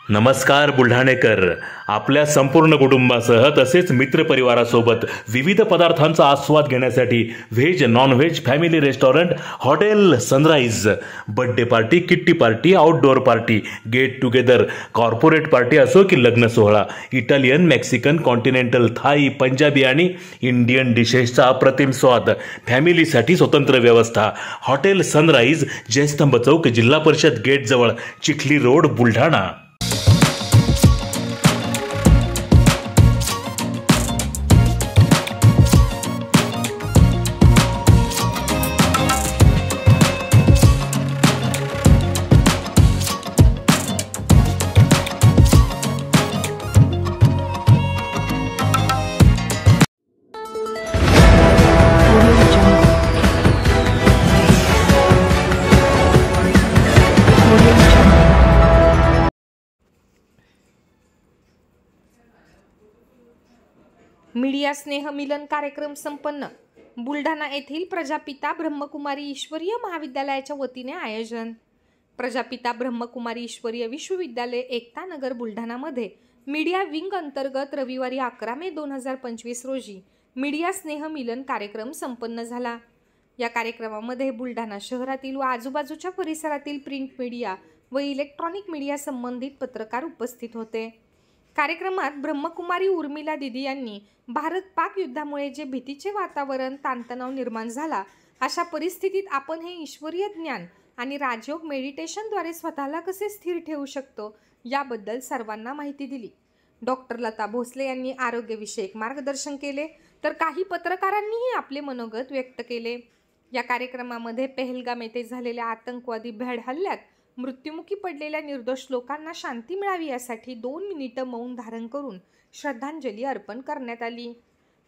नमस्कार बुलढाणेकर, आपल्या संपूर्ण कुटुंबासह तसेच मित्रपरिवारासोबत विविध पदार्थांचा आस्वाद घेण्यासाठी veg non veg family restaurant hotel Sunrise birthday party, kitty party, outdoor party, get together, corporate party असो की लग्न सोहळा, Italian, Mexican, continental, Thai, Punjabi आणि इंडियन डिशेसचा अप्रतिम स्वाद, फॅमिलीसाठी स्वतंत्र व्यवस्था. हॉटेल सनराइज, जयस्तंभ चौक, जिल्हा परिषद गेट जवळ, चिखली रोड, बुलढाणा. मीडिया स्नेह मिलन कार्यक्रम संपन्न. बुलढाणा येथील प्रजापिता ब्रह्मकुमारी ईश्वरीय महाविद्यालयाच्या वतीने आयोजन. प्रजापिता ब्रह्मकुमारी ईश्वरीय विश्वविद्यालय एकता नगर बुलढाणामध्ये मीडिया विंग अंतर्गत रविवारी 11 मे 2025 रोजी मीडिया स्नेह मिलन कार्यक्रम संपन्न झाला. या कार्यक्रमामध्ये बुलढाणा शहरातील व आजूबाजूच्या परिसरातील प्रिंट मीडिया व इलेक्ट्रॉनिक मीडिया संबंधित पत्रकार उपस्थित होते. कार्यक्रमात ब्रह्मकुमारी उर्मिला दिदी यांनी भारत-पाक युद्धामुळे जे भीतीचे वातावरण, ताणतणाव निर्माण झाला, अशा परिस्थितीत आपण हे ईश्वरीय ज्ञान आणि राजयोग मेडिटेशनद्वारे स्वतःला कसे स्थिर ठेवू शकतो याबद्दल सर्वांना माहिती दिली. डॉक्टर लता भोसले यांनी आरोग्यविषयक मार्गदर्शन केले, तर काही पत्रकारांनीही आपले मनोगत व्यक्त केले. या कार्यक्रमामध्ये पहलगाम येथे झालेल्या आतंकवादी भ्याड हल्ल्यात मृत्युमुखी पडलेल्या निर्दोष लोकांना शांती मिळावी यासाठी 2 मिनिटे मौन धारण करून श्रद्धांजली अर्पण करण्यात आली.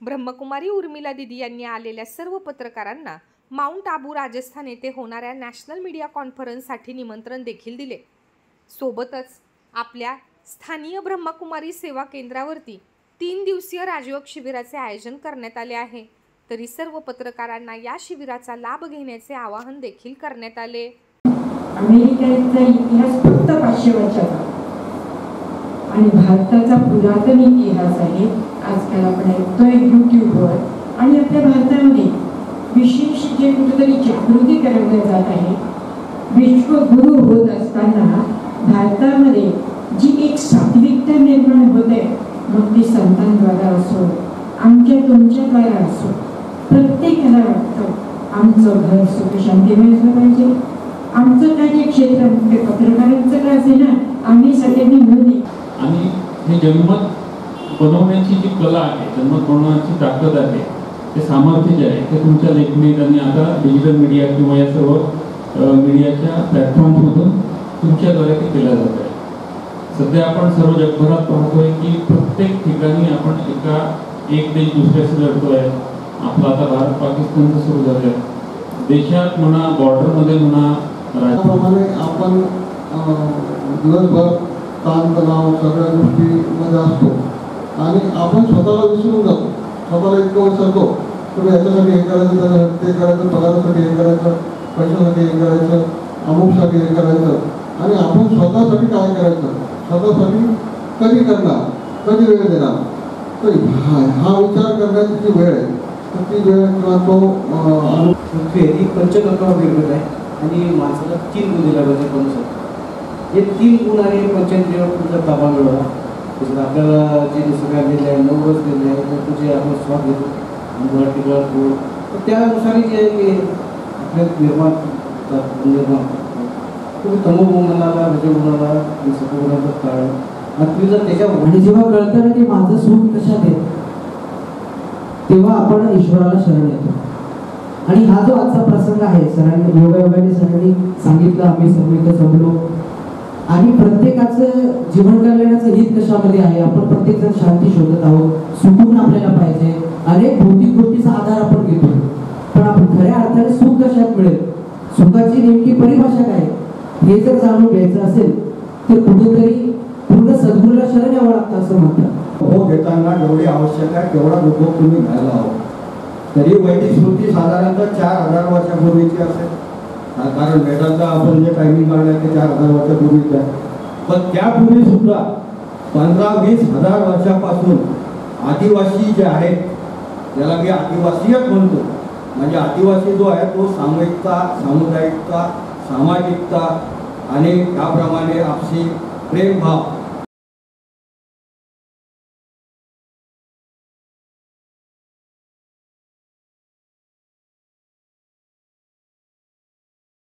ब्रह्मकुमारी उर्मिला दिदी यांनी आलेल्या सर्व पत्रकारांना माउंट आबू राजस्थान येथे होणाऱ्या नॅशनल मीडिया कॉन्फरन्ससाठी निमंत्रण देखील दिले. सोबतच आपल्या स्थानीय ब्रह्मकुमारी सेवा केंद्रावरती 3 दिवसीय राजयोग शिबिराचे आयोजन करण्यात आले आहे. तरी सर्व पत्रकारांना या शिबिराचा लाभ घेण्याचे आवाहन देखील करण्यात आले. अमेरिकेचा इतिहास फक्त 500 वर्षाचा आणि भारताचा पुरातन इतिहास आहे. आजकाल आपण ऐकतोय यूट्यूबवर आणि आपल्या भारतामध्ये विशेष जे कुठेतरी जागृती करण्यात जात आहे. विश्वगुरु होत असताना भारतामध्ये जी एक सात्विकता निर्माण होते, मग ती संतांद्वारा असो, आमच्या तुमच्याद्वारा असो, प्रत्येकाला वाटतं आमचं घर सुख शांतीमय असलं पाहिजे. आमचं कार्यक्षेत्र पत्रकारांचं काय असेल ना, आम्ही सगळ्यांनी मिळून आणि हे जनमत बनवण्याची जी कला आहे, जनमत बनवण्याची ताकद आहे, ते सामर्थ्य जे आहे ते तुमच्या लेखणीत आणि आता डिजिटल मीडिया किंवा या सर्व मीडियाच्या प्लॅटफॉर्ममधून तुमच्याद्वारे ते केलं जात आहे. सध्या आपण सर्व जगभरात पाहतोय की प्रत्येक ठिकाणी आपण एक देश दुसऱ्याशी लढतोय. आपलं आता भारत पाकिस्तानचं सुरू झालंय. देशात म्हणा, बॉर्डरमध्ये म्हणा, राज्याप्रमाणे आपण दिवसभर ताणतणाव सगळ्या गोष्टीमध्ये असतो आणि आपण स्वतःला विसरून जातो. स्वतःला इतकं विसरतो की याच्यासाठी हे करायचं, ते करायचं, पगारासाठी हे करायचं, पैशासाठी हे करायचं, अमुकसाठी हे करायचं आणि आपण स्वतःसाठी काय करायचं, स्वतःसाठी कधी करणार, कधी वेळ देणार. तर हा विचार करण्याची जी वेळ आहे तर ती वेळ किंवा तो ही पंचतत्वावर निर्मित आहे आणि माणसाला 3 गुण दिला पाहिजे माणसाला. हे 3 गुण आणि पंचेंद्रियावर तुमचा ताबा मिळवला. तसं आपल्याला जे निसर्गात दिले आहे, 9 रोज दिले आहे, तर तुझे आपण स्वाद घेतो आणि ठिकाण गोड, तर त्यानुसार जे आहे की आपल्या निर्माण तुम्ही तमोगुणाला, रजोगुणाला, सत्वगुणाला टाळ आणि तुम्ही जर त्याच्यावर आणि जेव्हा कळतं ना की माझं सुख कशात आहे, तेव्हा आपण ईश्वराला शरण येतो. आणि हा जो आजचा प्रसंग आहे, सरांनी योगायोगाने सरांनी सांगितलं, आम्ही सर्व जमलो आणि प्रत्येकाचं जीवन कल्याणाचं हित कशामध्ये आहे. आपण प्रत्येकजण शांती शोधत आहोत, सुकून आपल्याला पाहिजे, अनेक भौतिक गोष्टीचा आधार आपण घेतो, पण आपण खऱ्या अर्थाने सुख कशात मिळेल, सुखाची नेमकी परिभाषा काय, हे जर जाणून घ्यायचं असेल तर कुठेतरी पूर्ण सद्गुरूला शरण यावं लागतं असं म्हणतात. हो, घेताना जेवढी आवश्यक आहे तेवढा उपभोग तुम्ही घ्यायला हवा. तरी वैदिक स्मृती साधारणतः 4000 वर्षापूर्वीची असेल, कारण वेदांचा आपण जे टायमिंग काढलं ते 4000 वर्षापूर्वीच आहे. पण त्यापूर्वी सुद्धा 15-20 हजार वर्षापासून आदिवासी जे आहेत, ज्याला मी आदिवासीच म्हणतो, म्हणजे आदिवासी जो आहे तो सामूहिकता, सामुदायिकता, सामाजिकता आणि त्याप्रमाणे आपसी प्रेमभाव